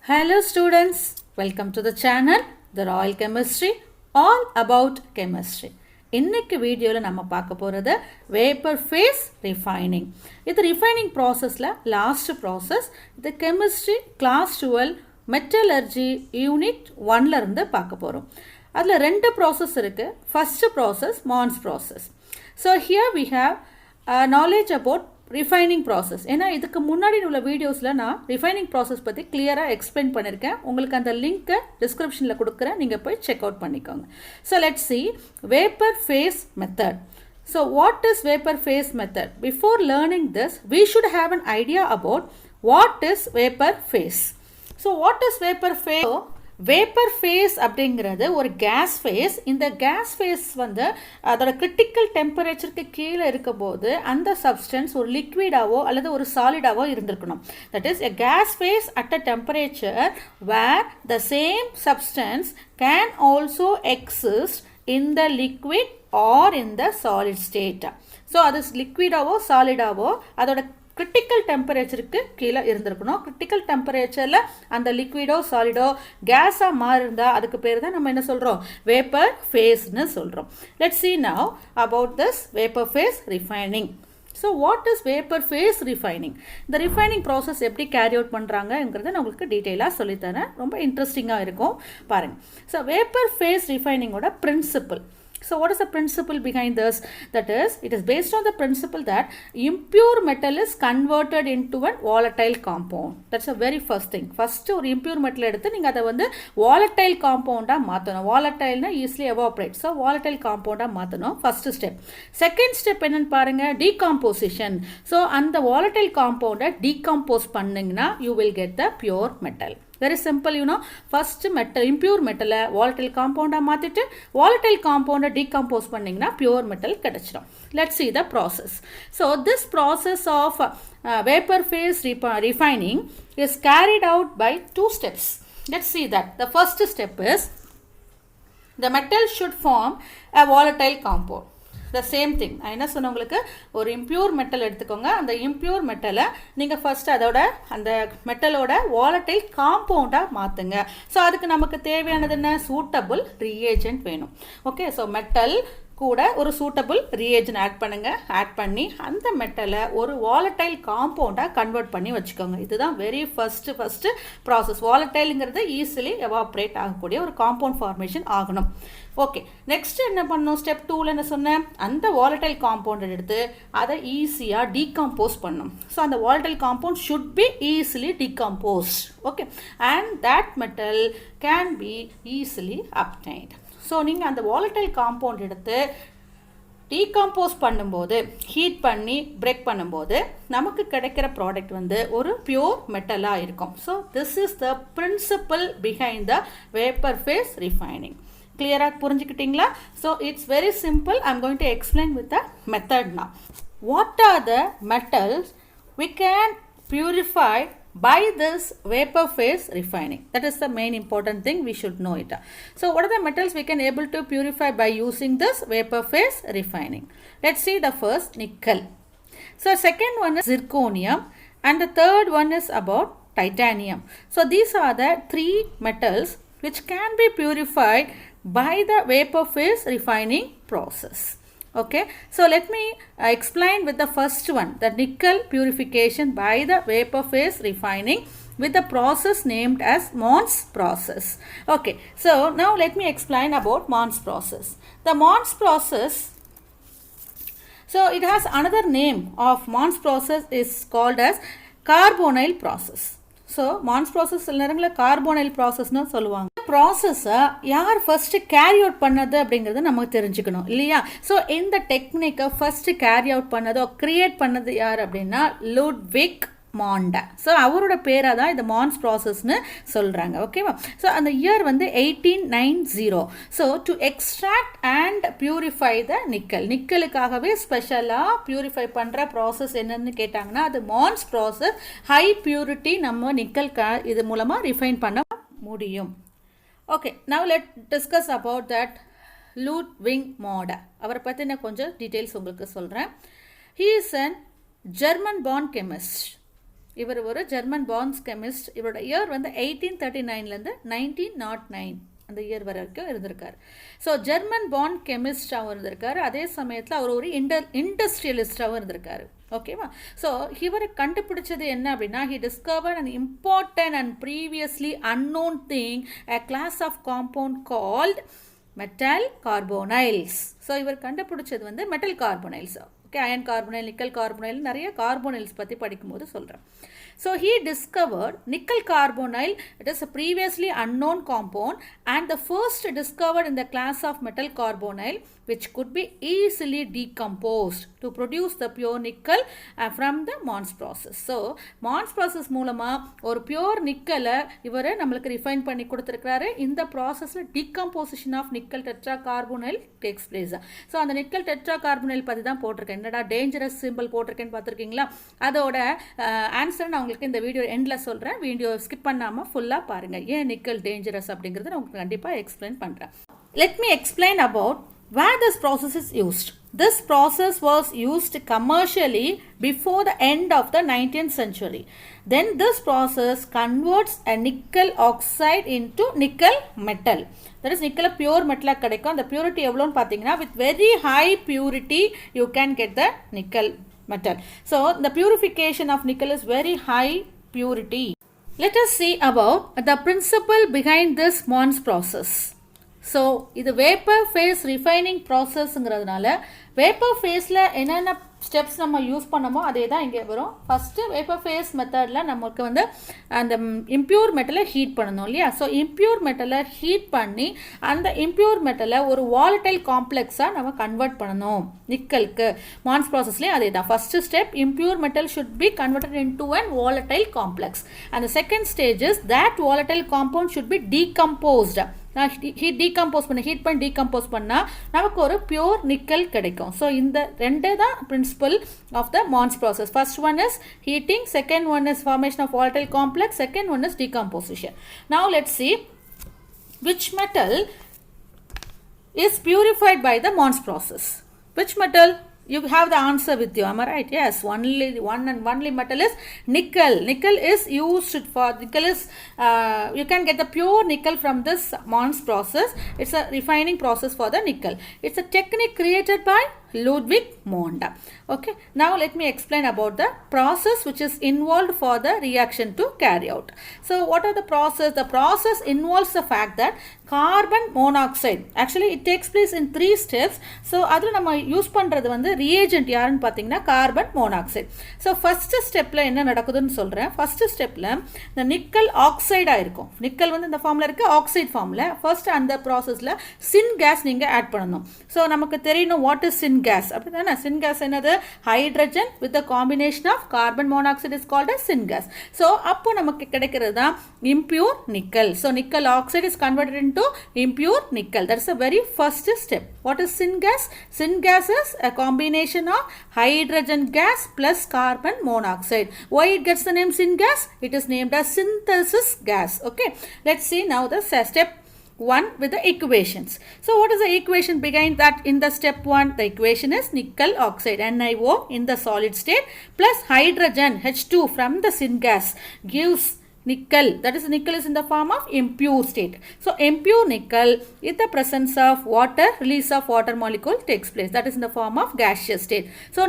Hello students, welcome to the channel The Royal Chemistry, all about chemistry. இன்னைக்கு வீடியோல நம்ம பார்க்க போறது vapor phase refining. இது refining processல last process. இது chemistry class 12 metallurgy unit 1ல இருந்து பார்க்க போறோம். அதுல ரெண்டு process இருக்கு. First process Mons process. So here we have knowledge about refining process. ஏன்னா இதுக்கு முன்னாடி உள்ள வீடியோஸ்ல நான் refining process பத்தி கிளியரா எக்ஸ்பிளைன் பண்ணிருக்கேன். உங்களுக்கு அந்த லிங்க் டிஸ்கிரிப்ஷன்ல கொடுக்கிறேன். நீங்க போய் செக் அவுட் பண்ணிக்கோங்க. So let's see vapor phase method. So what is vapor phase method? Before learning this, we should have an idea about what is vapor phase. So what is vapor phase? So, vapor phase அப்படிங்கிறது ஒரு gas phase. இந்த gas phase வந்து அதோட critical temperatureக்கு கீழே இருக்கும்போது அந்த substance ஒரு liquid-ஆவோ அல்லது ஒரு solid-ஆவோ இருந்திருக்கணும். That is a gas phase at a temperature where the same substance can also exist in the liquid or in the solid state. So அது liquid-ஆவோ solid-ஆவோ அதோட கிரிட்டிக்கல் டெம்பரேச்சருக்கு கீழே இருந்திருக்கணும். கிரிட்டிக்கல் டெம்பரேச்சரில் அந்த லிக்விடோ சாலிடோ கேஸாக மாறிருந்தா அதுக்கு பேர் தான் நம்ம என்ன சொல்கிறோம், வேப்பர் ஃபேஸ்னு சொல்கிறோம். Let's see now about this vapor phase refining. So what is vapor phase refining? இந்த refining process எப்படி carry out பண்ணுறாங்கங்கிறத நான் உங்களுக்கு டீட்டெயிலாக சொல்லித்தரேன். ரொம்ப இன்ட்ரெஸ்டிங்காக இருக்கும் பாருங்கள். ஸோ vapor phase refining ஓட principle. So what is the principle behind this? That is, it is based on the principle that impure metal is converted into a volatile compound. That's the very first thing. First ஒரு impure metal எடுத்து நீங்கள் அதை வந்து volatile compound-ஆ மாற்றணும். Volatile-னா easily evaporate. So volatile compound-ஆ மாற்றணும். First step. Second step என்னன்னு பாருங்க, decomposition. So அந்த volatile compound-ஐ decompose பண்ணிங்கன்னா you will get the pure metal. Very simple, you know. First metal, impure metal volatile compound மாத்திட்டு volatile compound decompose பண்ணீங்கன்னா pure metal கிடைச்சிடும். Let's see the process. So this process of vapor phase refining is carried out by two steps. Let's see that. The first step is the metal should form a volatile compound. The same thing. நான் என்ன சொன்ன உங்களுக்கு, ஒரு impure metal எடுத்துக்கோங்க. அந்த impure metal-ஐ நீங்கள் first அதோட அந்த மெட்டலோட volatile compound-ஆ மாற்றுங்க. ஸோ அதுக்கு நமக்கு தேவையானது என்ன, சூட்டபிள் reagent வேணும். ஓகே, ஸோ மெட்டல் கூட ஒரு சூட்டபிள் ரியேஜன் ஆட் பண்ணுங்க. ஆட் பண்ணி அந்த மெட்டலை ஒரு வாலடைல் காம்பவுண்டாக கன்வெர்ட் பண்ணி வச்சுக்கோங்க. இதுதான் வெரி ஃபர்ஸ்ட் ப்ராசஸ். வாலடைலுங்கிறது ஈஸிலி எவாப்ரேட் ஆகக்கூடிய ஒரு காம்பவுண்ட் ஃபார்மேஷன் ஆகணும். ஓகே, நெக்ஸ்ட் என்ன பண்ணணும், ஸ்டெப் 2ல் என்ன சொன்னேன், அந்த வாலடைல் காம்பவுண்டை எடுத்து அதை ஈஸியாக டீகம்போஸ் பண்ணணும். ஸோ அந்த volatile compound should be easily decompose. Okay, and that metal can be easily obtained. So நீங்கள் அந்த வாலடைல் காம்பவுண்ட் எடுத்து டீகம்போஸ் பண்ணும்போது, ஹீட் பண்ணி பிரேக் பண்ணும்போது நமக்கு கிடைக்கிற ப்ராடக்ட் வந்து ஒரு பியூர் மெட்டலாக இருக்கும். So this is the principle behind the vapour phase refining. கிளியராக புரிஞ்சுக்கிட்டீங்களா? So it's very simple. I am going to explain with the method now. What are the metals we can purify by this vapor phase refining? That is the main important thing, we should know it. So what are the metals we can able to purify by using this vapor phase refining? Let's see the first, nickel. So second one is zirconium, and the third one is about titanium. So these are the three metals which can be purified by the vapor phase refining process. Okay, so let me explain with the first one, the nickel purification by the vapor phase refining with the process named as Mons process. Okay, so now let me explain about Mons process. The Mons process, so it has another name of Mons process is called as carbonyl process. So மான்ஸ் process சில நேரங்களில் carbonyl ப்ராசஸ்னு சொல்லுவாங்க. ப்ராசஸை யார் first carry out பண்ணது அப்படிங்கிறத நமக்கு தெரிஞ்சுக்கணும் இல்லையா? ஸோ இந்த டெக்னிக்கை ஃபர்ஸ்ட் கேரி அவுட் பண்ணதோ கிரியேட் பண்ணது யார் அப்படின்னா லுட்விக் மாண்டா. ஸோ அவரோட பேராக தான் இந்த மான்ஸ் ப்ராசஸ்னு சொல்கிறாங்க. ஓகேவா? ஸோ அந்த இயர் வந்து 1890. So to extract and purify the nickel, நிக்கலுக்காகவே ஸ்பெஷலாக பியூரிஃபை பண்ணுற ப்ராசஸ் என்னன்னு கேட்டாங்கன்னா அது மான்ஸ் ப்ராசஸ். ஹை பியூரிட்டி நம்ம நிக்கல் இது மூலமாக ரிஃபைன் பண்ண முடியும். Okay, now let discuss about that Ludwig Mond. அவரை பற்றி நான் கொஞ்சம் டீட்டெயில்ஸ் உங்களுக்கு சொல்கிறேன். He is an German born chemist. இவர் ஒரு ஜெர்மன் பான்ஸ் கெமிஸ்ட். இவரோட இயர் வந்து 1839லேருந்து 1909 அந்த இயர் வரைக்கும் இருந்திருக்காரு. ஸோ ஜெர்மன் பாண்ட் கெமிஸ்டாகவும் இருந்திருக்காரு, அதே சமயத்தில் அவர் ஒரு இண்டஸ்ட்ரியலிஸ்டாகவும் இருந்திருக்காரு. ஓகேவா? ஸோ இவர் கண்டுபிடிச்சது என்ன அப்படின்னா, he discovered an important and previously unknown thing, a class of compound called metal carbonyls. So இவர் கண்டுபிடிச்சது வந்து metal carbonyls. Okay, iron carbonyl, nickel carbonyl, நிறைய கார்பனைல்ஸ் பற்றி படிக்கும்போது சொல்கிறேன். So he discovered nickel carbonyl. It is a previously unknown compound and the first discovered in the class of metal carbonyl which could be easily decomposed to produce the pure nickel from the Mons process. So Mons process மூலமா ஒரு pure nickel இவரை நம்மளுக்கு refine பண்ணி கொடுத்திருக்காரு. இந்த processல decomposition of nickel tetracarbonyl takes place. So அந்த nickel tetracarbonyl பத்தி தான் போட்டிருக்கேன். என்னடா dangerous symbol போட்டிருக்கேன்னு பார்த்துருக்கீங்களா? அதோட ஆன்சர் நான் உங்களுக்கு இந்த வீடியோ எண்டில் சொல்கிறேன். வீடியோ ஸ்கிப் பண்ணாமல் ஃபுல்லாக பாருங்கள். ஏன் நிக்கல் டேஞ்சரஸ் அப்படிங்கிறத நான் உங்களுக்கு கண்டிப்பாக எக்ஸ்பிளைன் பண்ணுறேன். Let me explain about where this process is used. This process was used commercially before the end of the 19th century. Then this process converts a nickel oxide into nickel metal. That is nickel pure metal கிடைக்கும். அந்த purity எவ்வளோன்னு பார்த்தீங்கன்னா, with very high purity you can get the nickel metal. So the purification of nickel is very high purity. Let us see about the principle behind this Mons process. So இது vapor phase refining processங்கிறதுனால vapour ஃபேஸில் என்னென்ன steps நம்ம use பண்ணமோ அதே தான் இங்கே வரும். First vapour face மெத்தடில் நமக்கு வந்து அந்த இம்ப்யூர் மெட்டலை ஹீட் பண்ணணும் இல்லையா? ஸோ இம்ப்யூர் மெட்டலை ஹீட் பண்ணி அந்த இம்ப்யூர் மெட்டலை ஒரு வாலடைல் காம்ப்ளெக்ஸாக நம்ம கன்வெர்ட் பண்ணணும் நிக்கலுக்கு. மான்ஸ் ப்ராசஸ்லேயும் அதே தான். First step impure metal should be converted into an volatile complex. அந்த second stage is that volatile compound should be decomposed. Heat பண்ணி டீகம்போஸ் பண்ணால் நமக்கு ஒரு பியூர் நிக்கல் கிடைக்கும். ஸோ இந்த ரெண்டே தான் principle of the Mond's process. First one is heating, second one is formation of volatile complex, second one is decomposition. Now let's see which metal is purified by the Mons process. Which metal? You have the answer with you, am I right? Yes, only metal is nickel. Nickel is used for, nickel is you can get the pure nickel from this Mons process. It's a refining process for the nickel. It's a technique created by Ludwig Mond. Okay, now let me explain about the process which is involved for the reaction to carry out. So what are the process? The process involves the fact that carbon monoxide, actually it takes place in 3 steps. So அதில் நம்ம use பண்ணுறது வந்து reagent யாருன்னு பார்த்தீங்கன்னா carbon monoxide. So first ஸ்டெப்பில் என்ன நடக்குதுன்னு சொல்கிறேன். ஃபஸ்ட்டு ஸ்டெப்பில் இந்த நிக்கல் ஆக்சைடாக இருக்கும். நிக்கல் வந்து இந்த ஃபார்மில் இருக்குது, ஆக்சைடு ஃபார்மில். ஃபர்ஸ்ட் அந்த ப்ராசஸில் சின் கேஸ் நீங்கள் ஆட் பண்ணணும். ஸோ நமக்கு தெரியணும் வாட் இஸ் சின் gas. அப்படி தானே? சின் கேஸ் என்னது? Hydrogen with the combination of carbon monoxide is called as syn gas. So அப்போ நமக்கு கிடைக்கிறது தான் impure nickel. So nickel oxide is converted into impure nickel. That's the very first step. What is syngas? Syngas is a combination of hydrogen gas plus carbon monoxide. Why it gets the name syngas? It is named as synthesis gas. Okay, let's see now the step 1 with the equations. So what is the equation behind that in the step 1? The equation is nickel oxide NiO in the solid state plus hydrogen H2 from the syngas gives nickel. That is, nickel is in the form of impure state. So impure nickel in the presence of water, release of water molecule takes place. That is in the form of gaseous state. So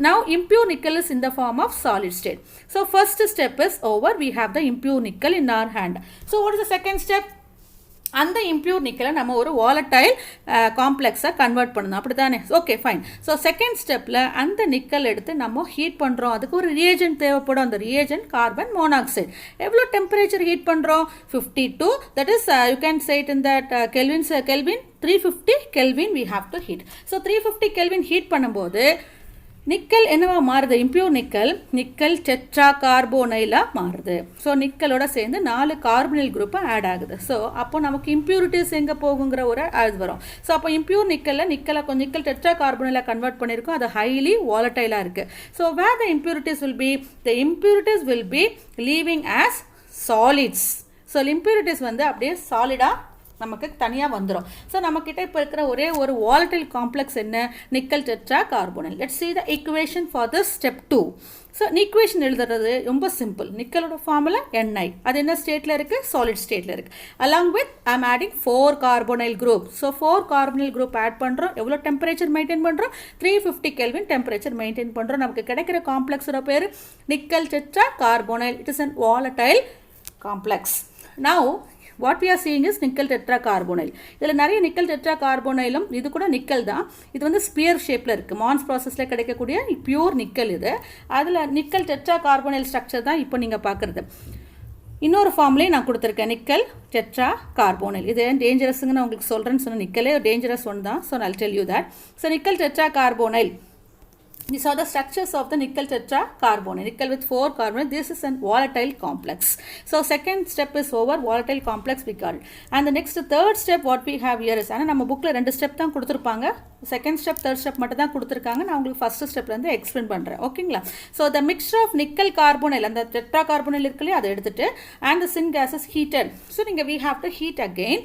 now impure nickel is in the form of solid state. So first step is over. We have the impure nickel in our hand. So what is the second step? அந்த impure நிக்கலை நம்ம ஒரு volatile காம்ப்ளெக்ஸாக convert பண்ணணும். அப்படி தானே? Okay, fine. So second ஸ்டெப்பில் அந்த nickel எடுத்து நம்ம ஹீட் பண்ணுறோம். அதுக்கு ஒரு ரியேஜென்ட் தேவைப்படும். அந்த ரியேஜென்ட் கார்பன் மோனாக்சைடு. எவ்வளோ டெம்பரேச்சர் ஹீட் பண்ணுறோம்? 52. That is you can say it in that kelvin 350 Kelvin we have to heat. So 350 Kelvin heat பண்ணும்போது நிக்கல் என்னவா மாறுது? இம்ப்யூர் நிக்கல் டெட்ரா கார்போனைலாக மாறுது. ஸோ நிக்கலோட சேர்ந்து 4 கார்பனில் குரூப்பாக ஆட் ஆகுது. ஸோ அப்போ நமக்கு இம்ப்யூரிட்டிஸ் எங்கே போகுங்கிற ஒரு அது வரும். ஸோ அப்போ இம்ப்யூர் நிக்கலை கொஞ்சம் நிக்கல் டெட்ரா கார்போனைலாக கன்வெர்ட் பண்ணியிருக்கோம். அது ஹைலி வாலடைலாக இருக்குது. So where the impurities will be? The impurities will be leaving as solids. So impurities வந்து அப்படியே சாலிடாக நமக்கு தனியாக வந்துடும். ஸோ நம்மக்கிட்ட இப்போ இருக்கிற ஒரே ஒரு வாலடைல் காம்ப்ளெக்ஸ் என்ன, nickel tetra carbonyl. Let's see the equation for this step 2. So equation எழுதுறது ரொம்ப சிம்பிள். நிக்கலோட ஃபார்முலா Ni, அது என்ன ஸ்டேட்டில் இருக்குது, சாலிட் ஸ்டேட்டில் இருக்குது. Along with I am adding 4 carbonyl group. So 4 carbonyl group add பண்ணுறோம். எவ்வளோ டெம்பரேச்சர் மெயின்டைன் பண்ணுறோம், 350 கெல்வின் டெம்பரேச்சர் மெயின்டைன் பண்ணுறோம். நமக்கு கிடைக்கிற காம்ப்ளெக்ஸோட பேர் nickel tetra carbonyl. It is an volatile complex. Now what we are seeing is nickel tetracarbonyl. இதில் நிறைய nickel டெட்ராகார்போனைலும், இது கூட நிக்கல் தான். இது வந்து ஸ்பியர் ஷேப்பில் இருக்குது. மான்ஸ் ப்ராசஸில் கிடைக்கக்கூடிய பியூர் நிக்கல் இது. அதில் நிக்கல் டெட்ராகார்போனைல் ஸ்ட்ரக்சர் தான் இப்போ நீங்கள் பார்க்குறது. இன்னொரு ஃபார்ம்லேயும் நான் கொடுத்துருக்கேன், நிக்கல் டெட்ரா கார்போனைல். இது டேஞ்சரஸுங்க நான் உங்களுக்கு சொல்கிறேன்னு சொன்ன, நிக்கலே டேஞ்சரஸ் ஒன் தான். So I'll tell you that. So nickel tetra carbonyl, these are the structures of the nickel tetracarbonyl. Nickel with 4 carbonyl. This is an volatile complex. So second step is over. Volatile complex we call it. And the next third step what we have here is, ஆனால் நம்ம புக்கில் 2 step தான் கொடுத்துருப்பாங்க. Second step third step மட்டும் தான் கொடுத்துருக்காங்க. நான் உங்களுக்கு ஃபர்ஸ்ட் ஸ்டெப்லேருந்து எக்ஸ்பிளைன் பண்ணுறேன். ஓகேங்களா? So the mixture of nickel carbonyl, அந்த டெட்ரா கார்போனைல் இருக்குல்லையே, அதை எடுத்துட்டு and the syngas is heated. So நீங்கள் we have to heat again.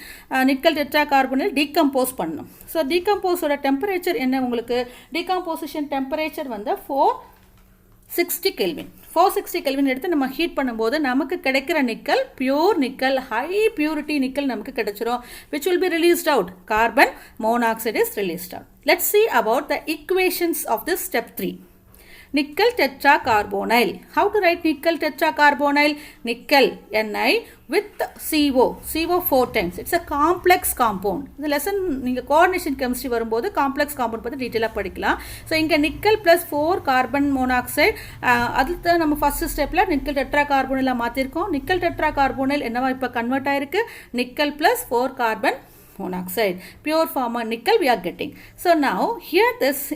Nickel tetra carbonyl decompose பண்ணணும். ஸோ டீகம்போஸோட டெம்பரேச்சர் என்ன, உங்களுக்கு டீகம்போசிஷன் டெம்பரேச்சர் வந்து 460 கெல்வின். 460 கெல்வின் எடுத்து நம்ம ஹீட் பண்ணும்போது நமக்கு கிடைக்கிற nickel pure nickel, high purity nickel நமக்கு கிடைச்சிரும். which will be released out. Carbon monoxide is released out. Let's see about the equations of this step 3. Nickel tetracarbonyl. How to write nickel tetracarbonyl? Nickel Ni with CO. CO 4 times. It's a complex compound. இந்த lesson நீங்கள் coordination chemistry வரும்போது complex compound பற்றி டீட்டெயிலாக படிக்கலாம். So இங்கே nickel plus 4 carbon monoxide, அதில் தான் நம்ம ஃபர்ஸ்ட் ஸ்டெப்பில் நிக்கல் டெட்ரா கார்போனைலாக மாற்றிருக்கோம். நிக்கல் டெட்ரா கார்போனைல் என்னவா இப்போ கன்வெர்ட் ஆயிருக்கு, nickel plus 4 carbon monoxide, pure form of nickel we are getting. So now here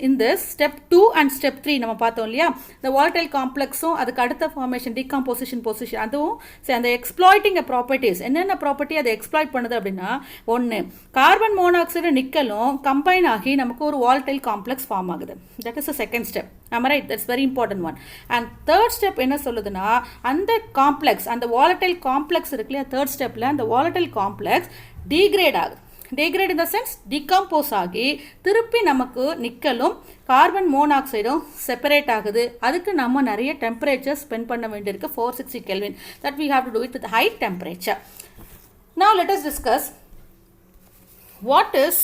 in this step 2 and step 3 நம்ம பார்த்தோம் இல்லையா, the volatile complexும் அதுக்கு அடுத்த formation decomposition position, அதுவும் அந்த exploiting properties, என்னென்ன ப்ராப்பர்ட்டி அதை எக்ஸ்ப்ளாய்ட் பண்ணுது அப்படின்னா, ஒன்று கார்பன் மோனாக்சைடு நிக்கலும் கம்பைன் ஆகி நமக்கு ஒரு volatile complex ஃபார்ம் ஆகுது. that is the second step. am I right? That's very important one. And third step என்ன சொல்லுதுன்னா, அந்த காம்ப்ளெக்ஸ், அந்த volatile complex இருக்கு இல்லையா, third stepல அந்த volatile complex degrade ஆகுது. degrade in the sense decompose ஆகி திருப்பி நமக்கு நிக்கலும் கார்பன் மோனாக்சைடும் செப்பரேட் ஆகுது. அதுக்கு நம்ம நிறைய டெம்பரேச்சர் ஸ்பெண்ட் பண்ண வேண்டியிருக்கு, 460 kelvin. that we have to do it with high temperature. Now let us discuss what is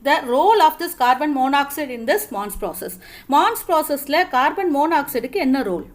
the role of this carbon monoxide in this Mons process. Mons processல carbon மோனாக்சைடுக்கு என்ன role?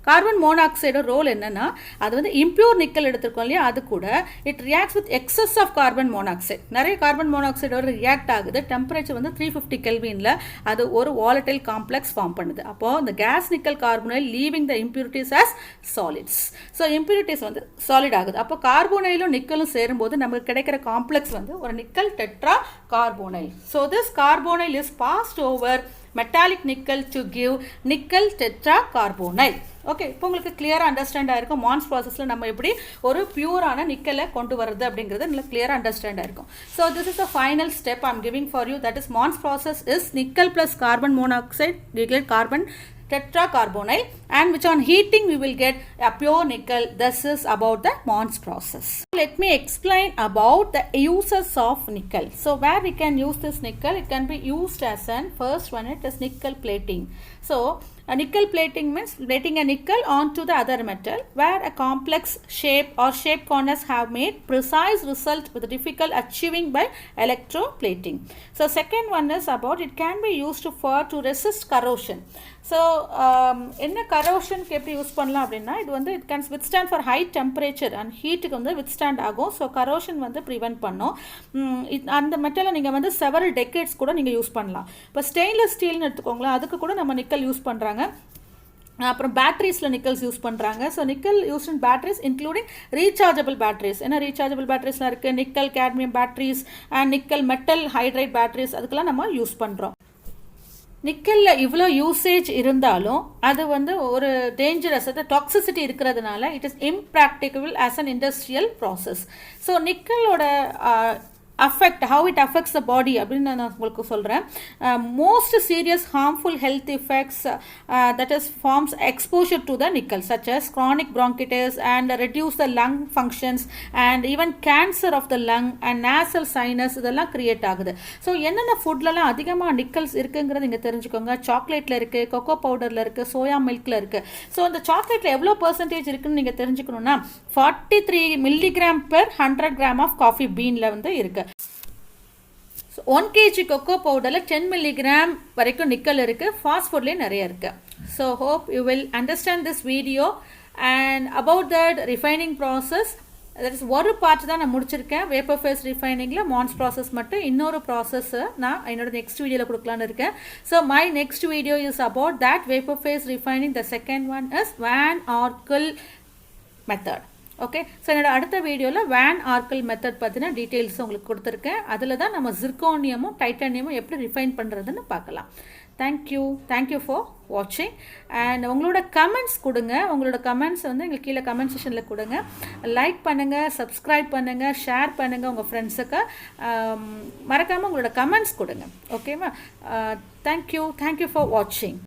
Carbon monoxide role என்னன்னா, அது வந்து impure nickel எடுத்துருக்கோம் இல்லையா, அது கூட it reacts with excess of carbon monoxide. நிறைய கார்பன் மோனாக்சைடோட ரியாக்ட் ஆகுது. டெம்பரேச்சர் வந்து 350 கெல்வினில் அது ஒரு வாலடைல் காம்ப்ளெக்ஸ் ஃபார்ம் பண்ணுது. அப்போது இந்த gas nickel carbonyl leaving the impurities as solids. So impurities வந்து சாலிட் ஆகுது. அப்போ கார்போனைலும் நிக்கலும் சேரும்போது நமக்கு கிடைக்கிற காம்ப்ளெக்ஸ் வந்து ஒரு nickel tetra carbonyl. So this carbonyl is passed over metallic nickel to give nickel tetra carbonyl. Okay, இப்போ உங்களுக்கு கிளியராக அண்டர்ஸ்டாண்ட் ஆயிருக்கும் மான்ஸ் ப்ராசஸில் நம்ம எப்படி ஒரு பியூரான நிக்கலை கொண்டு வருது அப்படிங்கிறது நல்லா கிளியராக அண்டர்ஸ்டாண்ட் ஆயிருக்கும். So this is the final step I am giving for you. That is Mond's process is nickel plus carbon monoxide டிக்ளேட் carbon tetracarbonyl, and which on heating we will get a pure nickel. This is about the Mons process. Let me explain about the uses of nickel. So where we can use this nickel, it can be used as an first one, it is nickel plating. So a nickel plating means plating a nickel onto the other metal where a complex shape or shape corners have made precise result with difficult achieving by electroplating. So second one is about it can be used for to resist corrosion. ஸோ என்ன கரோஷனுக்கு எப்படி use பண்ணலாம் அப்படின்னா, இது வந்து it can withstand for high temperature and ஹீட்டுக்கு வந்து வித்ஸ்டாண்ட் ஆகும். ஸோ கரோஷன் வந்து ப்ரிவென்ட் பண்ணும். அந்த மெட்டலை நீங்கள் வந்து செவரல் டெக்கேட்ஸ் கூட நீங்கள் யூஸ் பண்ணலாம். இப்போ ஸ்டெயின்லெஸ் ஸ்டீல்னு எடுத்துக்கோங்களேன், அதுக்கு கூட நம்ம நிக்கல் யூஸ் பண்ணுறாங்க. அப்புறம் பேட்டரிஸில் நிக்கல்ஸ் யூஸ் பண்ணுறாங்க. So nickel use in batteries including rechargeable batteries. ஏன்னா ரீசார்ஜபிள் பேட்டரிஸ்லாம் இருக்குது, nickel cadmium batteries and nickel metal hydride batteries, அதுக்கெல்லாம் நம்ம யூஸ் பண்ணுறோம். நிக்கலில் இவ்வளோ யூசேஜ் இருந்தாலும் அது வந்து ஒரு டேஞ்சரஸ், அது டாக்ஸிசிட்டி இருக்கிறதுனால it is impracticable as an industrial process. So நிக்கலோட how it affects the body அப்படின்னு நான் உங்களுக்கு சொல்கிறேன். Most serious harmful health effects that is forms exposure to the nickel such as chronic bronchitis and reduce the lung functions and even cancer of the lung and nasal sinus இதெல்லாம் create ஆகுது. So என்னென்ன ஃபுட்லலாம் அதிகமாக நிக்கல்ஸ் இருக்குங்கிறது நீங்கள் தெரிஞ்சுக்கோங்க. சாக்லேட்டில் இருக்குது, கொக்கோ பவுடரில் இருக்குது, soya மில்கில் இருக்குது. ஸோ அந்த சாக்லேட்டில் எவ்வளோ பர்சன்டேஜ் இருக்குன்னு நீங்கள் தெரிஞ்சுக்கணுன்னா 43 milligram per 100 gram of coffee beanல வந்து இருக்குது. 1 kg கொக்கோ பவுடரில் 10 milligram வரைக்கும் நிக்கல் இருக்குது. ஃபாஸ்ட் ஃபுட்லேயே நிறைய இருக்குது. So hope you will understand this video and about that refining process. That is ஒரு பார்ட் தான் நான் முடிச்சிருக்கேன் வேப்பர் ஃபேஸ் ரிஃபைனிங்கில். மான்ஸ் ப்ராசஸ் மட்டும் இன்னொரு ப்ராசஸ் நான் என்னோட நெக்ஸ்ட் வீடியோவில் கொடுக்கலான்னு இருக்கேன். So my next video is about that vapour phase refining. The second one is van Arkel method. Okay, so என்னோட அடுத்த வீடியோவில் வேன் ஆர்க்கிள் மெத்தட் பற்றின டீட்டெயில்ஸ் உங்களுக்கு கொடுத்துருக்கேன். அதில் தான் நம்ம ஜிர்கோனியமும் டைட்டானியமும் எப்படி ரிஃபைன் பண்ணுறதுன்னு பார்க்கலாம். தேங்க்யூ ஃபார் வாட்சிங். அண்ட் உங்களோட கமெண்ட்ஸ் கொடுங்க. உங்களோட கமெண்ட்ஸ் வந்து எங்களுக்கு கீழே கமெண்ட் செக்ஷனில் கொடுங்க. லைக் பண்ணுங்கள், சப்ஸ்கிரைப் பண்ணுங்கள், ஷேர் பண்ணுங்கள் உங்கள் ஃப்ரெண்ட்ஸுக்கு. மறக்காமல் உங்களோட கமெண்ட்ஸ் கொடுங்க. ஓகேவா? தேங்க்யூ ஃபார் வாட்சிங்.